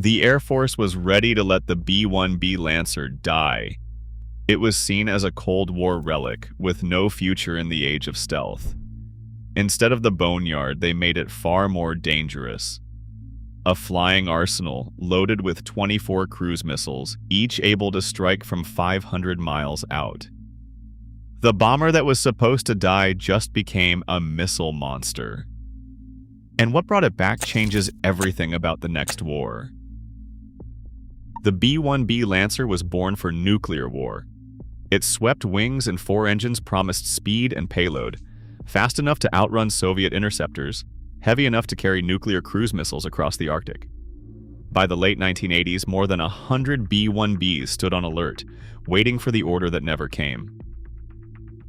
The Air Force was ready to let the B-1B Lancer die. It was seen as a Cold War relic with no future in the age of stealth. Instead of the boneyard, they made it far more dangerous. A flying arsenal loaded with 24 cruise missiles, each able to strike from 500 miles out. The bomber that was supposed to die just became a missile monster. And what brought it back changes everything about the next war. The B-1B Lancer was born for nuclear war. Its swept wings and four engines promised speed and payload, fast enough to outrun Soviet interceptors, heavy enough to carry nuclear cruise missiles across the Arctic. By the late 1980s, more than 100 B-1Bs stood on alert, waiting for the order that never came.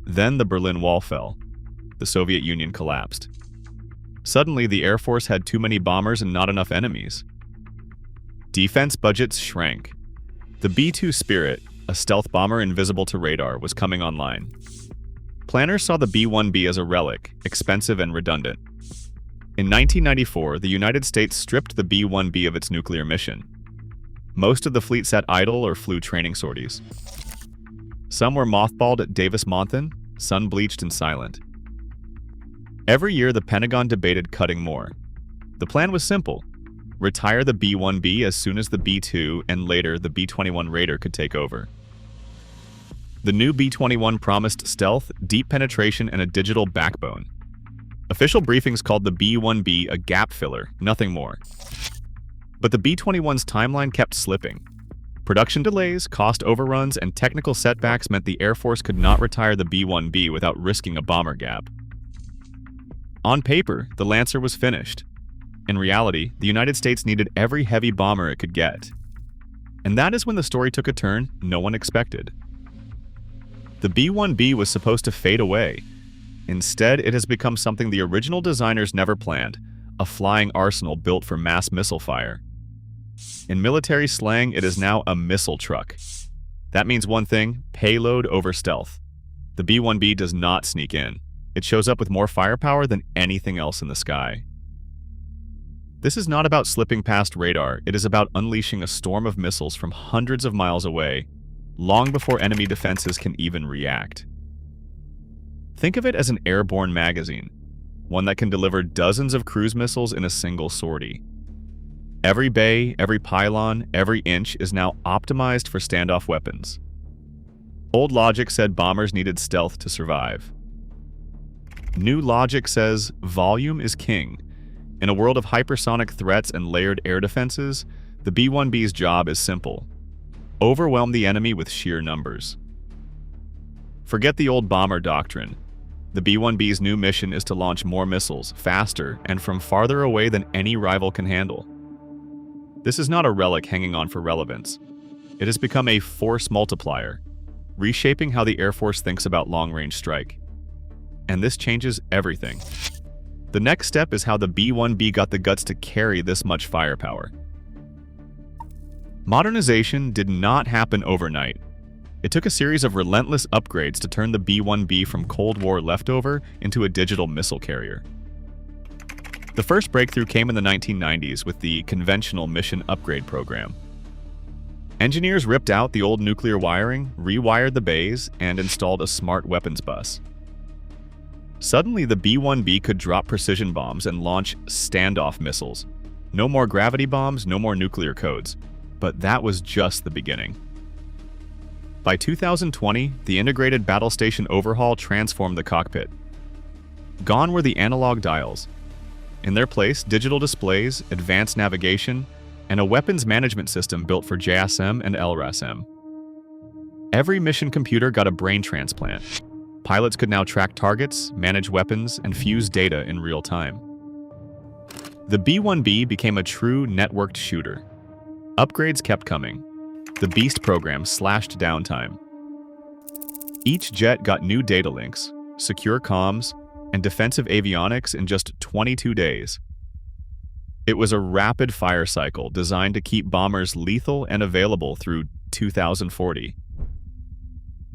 Then the Berlin Wall fell. The Soviet Union collapsed. Suddenly, the Air Force had too many bombers and not enough enemies. Defense budgets shrank. The B-2 Spirit, a stealth bomber invisible to radar, was coming online. Planners saw the B-1B as a relic, expensive and redundant. In 1994, the United States stripped the B-1B of its nuclear mission. Most of the fleet sat idle or flew training sorties. Some were mothballed at Davis-Monthan, sun-bleached and silent. Every year, the Pentagon debated cutting more. The plan was simple: retire the B-1B as soon as the B-2 and later the B-21 Raider could take over. The new B-21 promised stealth, deep penetration, and a digital backbone. Official briefings called the B-1B a gap filler, nothing more. But the B-21's timeline kept slipping. Production delays, cost overruns, and technical setbacks meant the Air Force could not retire the B-1B without risking a bomber gap. On paper, the Lancer was finished. In reality, the United States needed every heavy bomber it could get. And that is when the story took a turn no one expected. The B-1B was supposed to fade away. Instead, it has become something the original designers never planned: a flying arsenal built for mass missile fire. In military slang, it is now a missile truck. That means one thing: payload over stealth. The B-1B does not sneak in. It shows up with more firepower than anything else in the sky. This is not about slipping past radar, it is about unleashing a storm of missiles from hundreds of miles away, long before enemy defenses can even react. Think of it as an airborne magazine, one that can deliver dozens of cruise missiles in a single sortie. Every bay, every pylon, every inch is now optimized for standoff weapons. Old logic said bombers needed stealth to survive. New logic says volume is king. In a world of hypersonic threats and layered air defenses, the B-1B's job is simple: overwhelm the enemy with sheer numbers. Forget the old bomber doctrine. The B-1B's new mission is to launch more missiles, faster, and from farther away than any rival can handle. This is not a relic hanging on for relevance. It has become a force multiplier, reshaping how the Air Force thinks about long-range strike. And this changes everything. The next step is how the B-1B got the guts to carry this much firepower. Modernization did not happen overnight. It took a series of relentless upgrades to turn the B-1B from Cold War leftover into a digital missile carrier. The first breakthrough came in the 1990s with the Conventional Mission Upgrade Program. Engineers ripped out the old nuclear wiring, rewired the bays, and installed a smart weapons bus. Suddenly, the B-1B could drop precision bombs and launch standoff missiles. No more gravity bombs, no more nuclear codes. But that was just the beginning. By 2020, the integrated battle station overhaul transformed the cockpit. Gone were the analog dials. In their place, digital displays, advanced navigation, and a weapons management system built for JASSM and LRASM. Every mission computer got a brain transplant. Pilots could now track targets, manage weapons, and fuse data in real time. The B-1B became a true networked shooter. Upgrades kept coming. The Beast program slashed downtime. Each jet got new data links, secure comms, and defensive avionics in just 22 days. It was a rapid fire cycle designed to keep bombers lethal and available through 2040.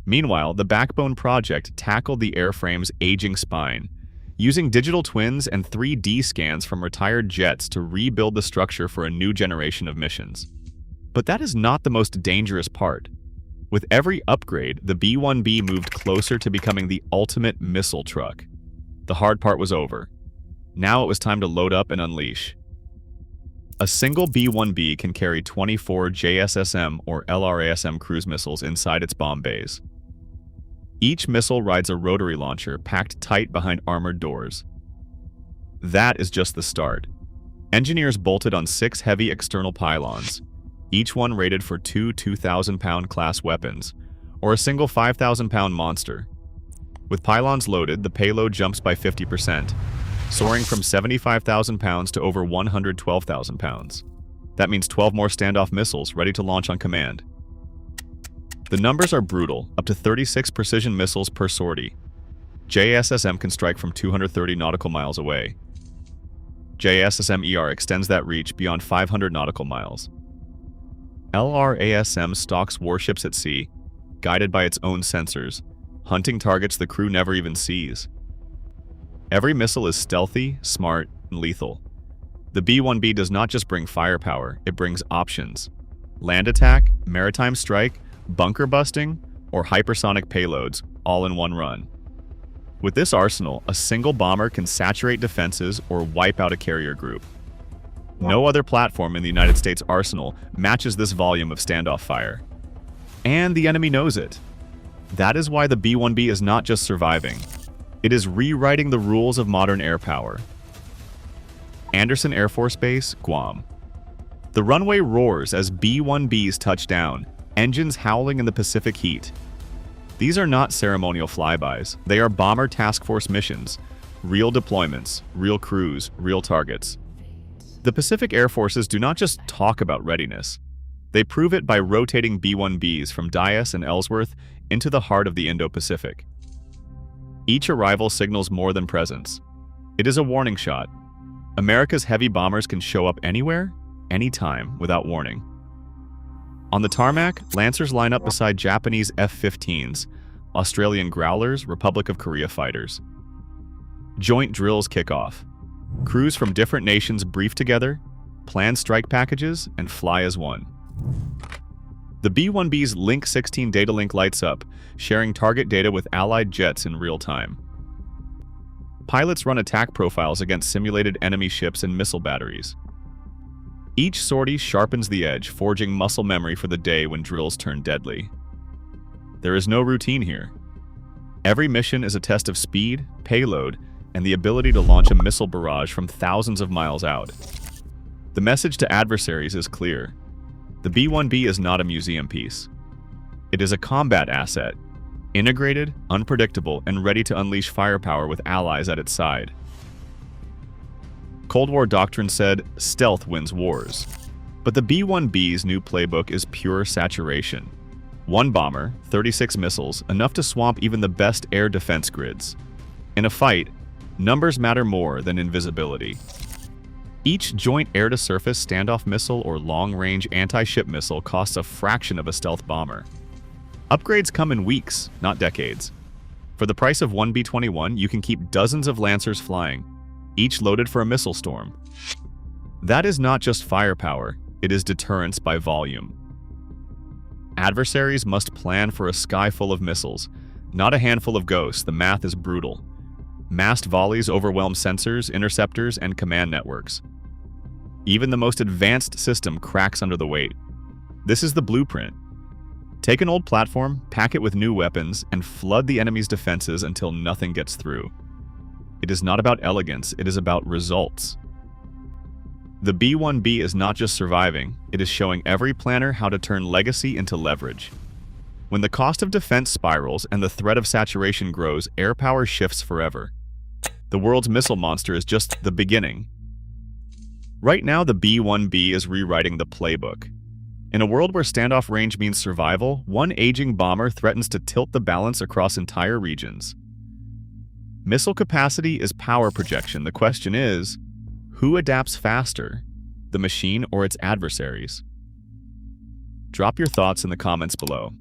Meanwhile, the Backbone project tackled the airframe's aging spine, using digital twins and 3D scans from retired jets to rebuild the structure for a new generation of missions. But that is not the most dangerous part. With every upgrade, the B-1B moved closer to becoming the ultimate missile truck. The hard part was over. Now it was time to load up and unleash. A single B-1B can carry 24 JASSM or LRASM cruise missiles inside its bomb bays. Each missile rides a rotary launcher packed tight behind armored doors. That is just the start. Engineers bolted on 6 heavy external pylons, each one rated for 2 2,000-pound class weapons, or a single 5,000-pound monster. With pylons loaded, the payload jumps by 50%, soaring from 75,000 pounds to over 112,000 pounds. That means 12 more standoff missiles ready to launch on command. The numbers are brutal, up to 36 precision missiles per sortie. JASSM can strike from 230 nautical miles away. JASSM-ER extends that reach beyond 500 nautical miles. LRASM stalks warships at sea, guided by its own sensors, hunting targets the crew never even sees. Every missile is stealthy, smart, and lethal. The B-1B does not just bring firepower, it brings options. Land attack, maritime strike, bunker busting, or hypersonic payloads, all in one run. With this arsenal, a single bomber can saturate defenses or wipe out a carrier group. No other platform in the United States arsenal matches this volume of standoff fire. And the enemy knows it. That is why the B-1B is not just surviving. It is rewriting the rules of modern air power. Andersen Air Force Base, Guam. The runway roars as B-1Bs touch down, engines howling in the Pacific heat. These are not ceremonial flybys. They are bomber task force missions, real deployments, real crews, real targets. The Pacific Air Forces do not just talk about readiness. They prove it by rotating B-1Bs from JASSM and Ellsworth into the heart of the Indo-Pacific. Each arrival signals more than presence. It is a warning shot. America's heavy bombers can show up anywhere, anytime, without warning. On the tarmac, Lancers line up beside Japanese F-15s, Australian Growlers, Republic of Korea fighters. Joint drills kick off. Crews from different nations brief together, plan strike packages, and fly as one. The B-1B's Link 16 data link lights up, sharing target data with Allied jets in real time. Pilots run attack profiles against simulated enemy ships and missile batteries. Each sortie sharpens the edge, forging muscle memory for the day when drills turn deadly. There is no routine here. Every mission is a test of speed, payload, and the ability to launch a missile barrage from thousands of miles out. The message to adversaries is clear. The B-1B is not a museum piece. It is a combat asset, integrated, unpredictable, and ready to unleash firepower with allies at its side. Cold War doctrine said, stealth wins wars. But the B-1B's new playbook is pure saturation. One bomber, 36 missiles, enough to swamp even the best air defense grids. In a fight, numbers matter more than invisibility. Each joint air-to-surface standoff missile or long-range anti-ship missile costs a fraction of a stealth bomber. Upgrades come in weeks, not decades. For the price of one B-21, you can keep dozens of Lancers flying, each loaded for a missile storm. That is not just firepower, it is deterrence by volume. Adversaries must plan for a sky full of missiles, not a handful of ghosts. The math is brutal. Massed volleys overwhelm sensors, interceptors, and command networks. Even the most advanced system cracks under the weight. This is the blueprint. Take an old platform, pack it with new weapons, and flood the enemy's defenses until nothing gets through. It is not about elegance, it is about results. The B-1B is not just surviving, it is showing every planner how to turn legacy into leverage. When the cost of defense spirals and the threat of saturation grows, air power shifts forever. The world's missile monster is just the beginning. Right now, the B-1B is rewriting the playbook. In a world where standoff range means survival, one aging bomber threatens to tilt the balance across entire regions. Missile capacity is power projection. The question is, who adapts faster, the machine or its adversaries? Drop your thoughts in the comments below.